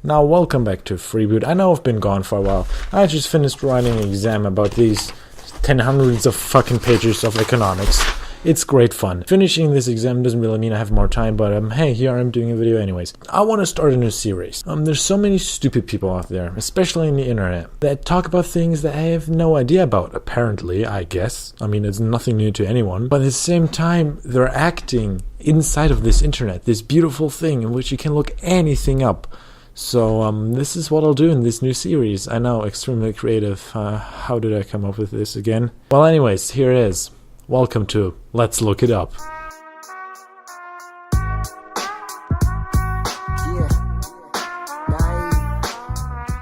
Now welcome back to Freeboot. I know I've been gone for a while. I just finished writing an exam about these 10 hundreds of fucking pages of economics. It's great fun. Finishing this exam doesn't really mean I have more time, but hey, here I'm doing a video anyways. I want to start a new series. There's so many stupid people out there, especially on the internet, that talk about things that I have no idea about, apparently, I guess. I mean, it's nothing new to anyone. But at the same time, they're acting inside of this internet, this beautiful thing in which you can look anything up. So this is what I'll do in this new series. I know, extremely creative. How did I come up with this again? Well, anyways, here it is. Welcome to Let's Look It Up.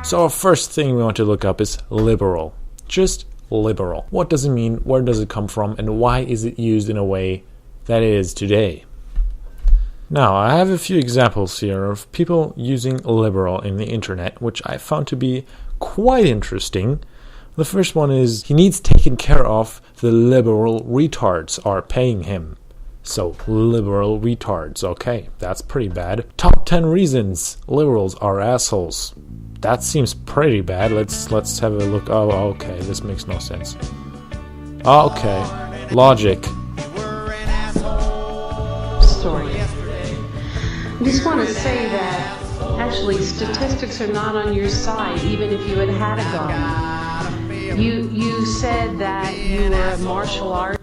So our first thing we want to look up is liberal. Just liberal. What does it mean? Where does it come from? And why is it used in a way that it is today? Now, I have a few examples here of people using liberal in the internet, which I found to be quite interesting. The first one is, he needs taken care of, the liberal retards are paying him. So, liberal retards, okay, that's pretty bad. Top 10 reasons liberals are assholes. That seems pretty bad. Let's have a look. Oh, okay, this makes no sense. Okay, logic. Story. I just want to say that actually statistics are not on your side, even if you had a gun. You said that you were a martial art.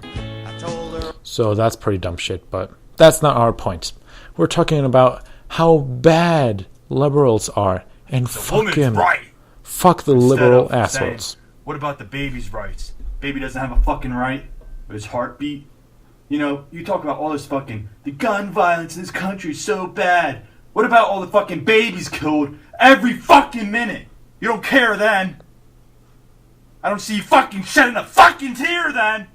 So that's pretty dumb shit, but that's not our point. We're talking about how bad liberals are, and fuck him. Right. Fuck the liberal assholes. Saying, what about the baby's rights? Baby doesn't have a fucking right with his heartbeat. You know, you talk about all this fucking, the gun violence in this country is so bad. What about all the fucking babies killed every fucking minute? You don't care then. I don't see you fucking shedding a fucking tear then.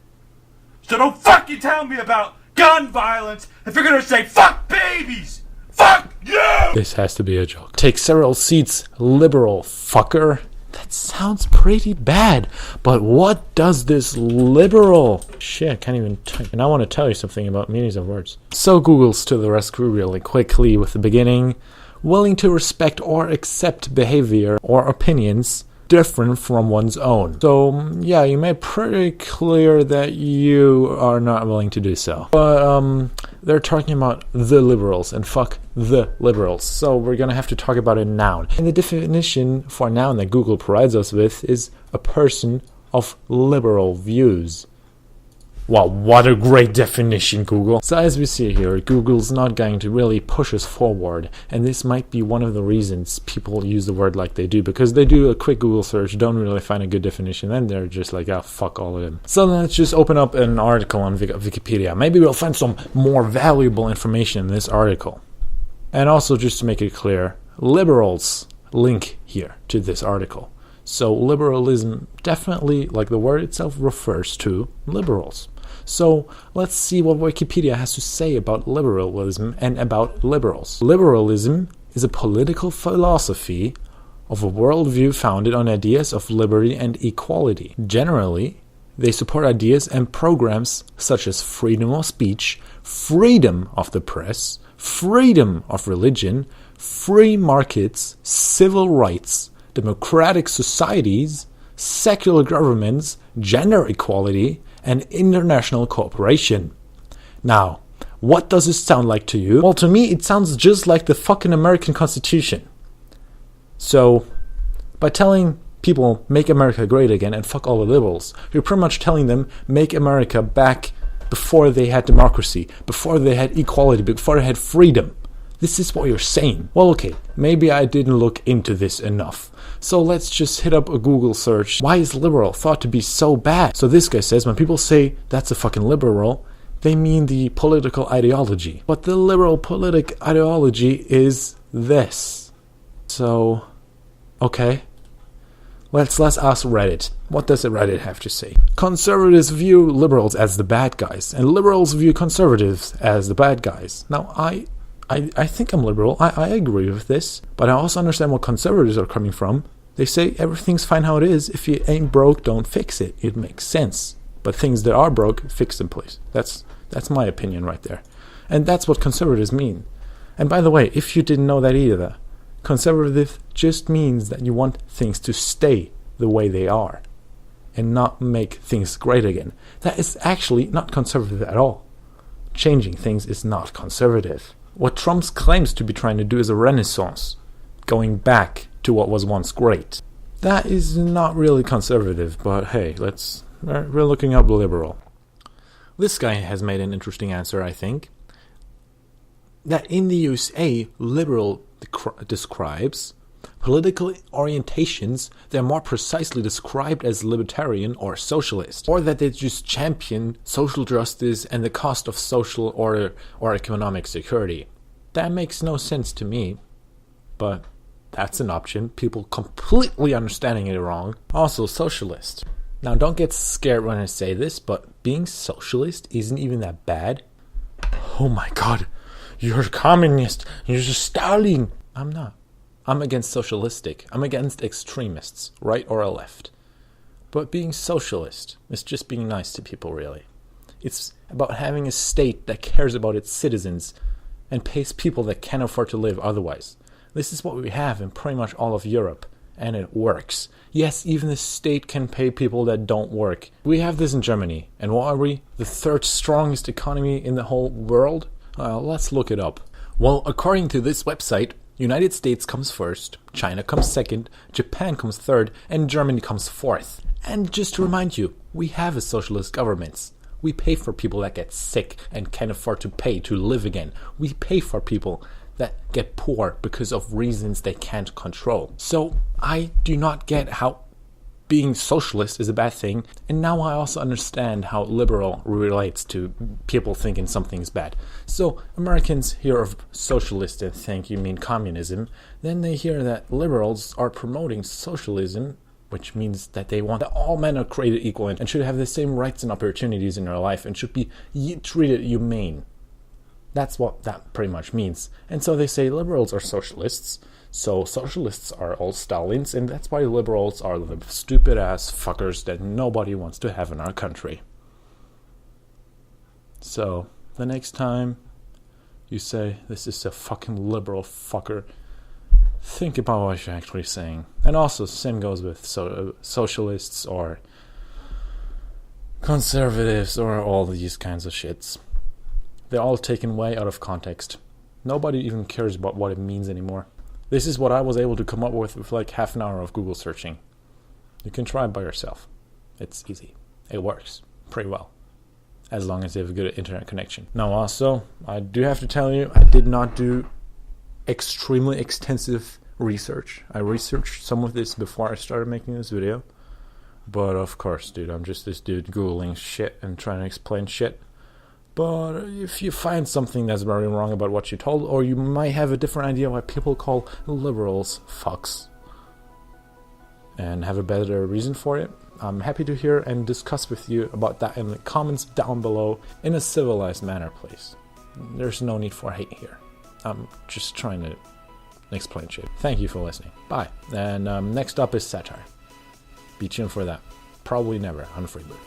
So don't fucking tell me about gun violence if you're gonna say fuck babies. Fuck you! This has to be a joke. Take several seats, liberal fucker. That sounds pretty bad. But what does this liberal... Shit, I can't even type. And I want to tell you something about meanings of words. So Google's to the rescue really quickly with the beginning. Willing to respect or accept behavior or opinions different from one's own. So yeah, you made pretty clear that you are not willing to do so. But they're talking about the liberals, and fuck the liberals. So we're gonna have to talk about a noun. And the definition for a noun that Google provides us with is a person of liberal views. Wow, what a great definition, Google. So as we see here, Google's not going to really push us forward, and this might be one of the reasons people use the word like they do, because they do a quick Google search, don't really find a good definition, and they're just like, ah, fuck all of them. So let's just open up an article on Wikipedia. Maybe we'll find some more valuable information in this article. And also, just to make it clear, liberals link here to this article. So liberalism definitely, like the word itself, refers to liberals. So let's see what Wikipedia has to say about liberalism and about liberals. Liberalism is a political philosophy of a worldview founded on ideas of liberty and equality. Generally, they support ideas and programs such as freedom of speech, freedom of the press, freedom of religion, free markets, civil rights, democratic societies, secular governments, gender equality, and international cooperation. Now, what does this sound like to you? Well, to me, it sounds just like the fucking American Constitution. So, by telling people, make America great again and fuck all the liberals, you're pretty much telling them, make America back before they had democracy, before they had equality, before they had freedom. This is what you're saying. Well, okay, maybe I didn't look into this enough. So let's just hit up a Google search. Why is liberal thought to be so bad? So this guy says, when people say that's a fucking liberal, they mean the political ideology. But the liberal politic ideology is this. So, okay. Let's ask Reddit. What does Reddit have to say? Conservatives view liberals as the bad guys, and liberals view conservatives as the bad guys. Now, I think I'm liberal. I agree with this. But I also understand what conservatives are coming from. They say everything's fine how it is. If it ain't broke, don't fix it. It makes sense. But things that are broke, fix them, please. That's my opinion right there. And that's what conservatives mean. And by the way, if you didn't know that either, Conservative just means that you want things to stay the way they are and not make things great again. That is actually not conservative at all. Changing things is not conservative. What Trump claims to be trying to do is a renaissance, going back to what was once great. That is not really conservative, but hey, we're looking up liberal. This guy has made an interesting answer, I think. That in the USA, liberal describes political orientations that are more precisely described as libertarian or socialist, or that they just champion social justice and the cost of social order or economic security. That makes no sense to me, but that's an option. People completely understanding it wrong. Also, socialist. Now, don't get scared when I say this, but being socialist isn't even that bad. Oh my god, you're a communist, you're just Stalin. I'm not. I'm against socialistic. I'm against extremists, right or left. But being socialist is just being nice to people, really. It's about having a state that cares about its citizens and pays people that can't afford to live otherwise. This is what we have in pretty much all of Europe, and it works. Yes, even the state can pay people that don't work. We have this in Germany, and what are we? The third strongest economy in the whole world? Let's look it up. Well, according to this website, United States comes first, China comes second, Japan comes third, and Germany comes fourth. And just to remind you, we have a socialist government. We pay for people that get sick and can't afford to pay to live again. We pay for people that get poor because of reasons they can't control. So I do not get how being socialist is a bad thing, and now I also understand how liberal relates to people thinking something's bad. So Americans hear of socialist and think you mean communism, then they hear that liberals are promoting socialism, which means that they want that all men are created equal and should have the same rights and opportunities in their life and should be treated humane. That's what that pretty much means. And so they say liberals are socialists, so socialists are all Stalins, and that's why liberals are the stupid ass fuckers that nobody wants to have in our country. So, the next time you say, this is a fucking liberal fucker, think about what you're actually saying. And also, same goes with socialists or conservatives or all these kinds of shits. They're all taken way out of context. Nobody even cares about what it means anymore. This is what I was able to come up with like half an hour of Google searching. You can try it by yourself. It's easy. It works pretty well, as long as you have a good internet connection. Now also, I do have to tell you, I did not do extremely extensive research. I researched some of this before I started making this video. But of course, dude, I'm just this dude Googling shit and trying to explain shit. But if you find something that's very wrong about what you told, or you might have a different idea why people call liberals fucks, and have a better reason for it, I'm happy to hear and discuss with you about that in the comments down below in a civilized manner, please. There's no need for hate here. I'm just trying to explain shit. Thank you for listening. Bye. And next up is satire. Be tuned for that. Probably never on Freeboot.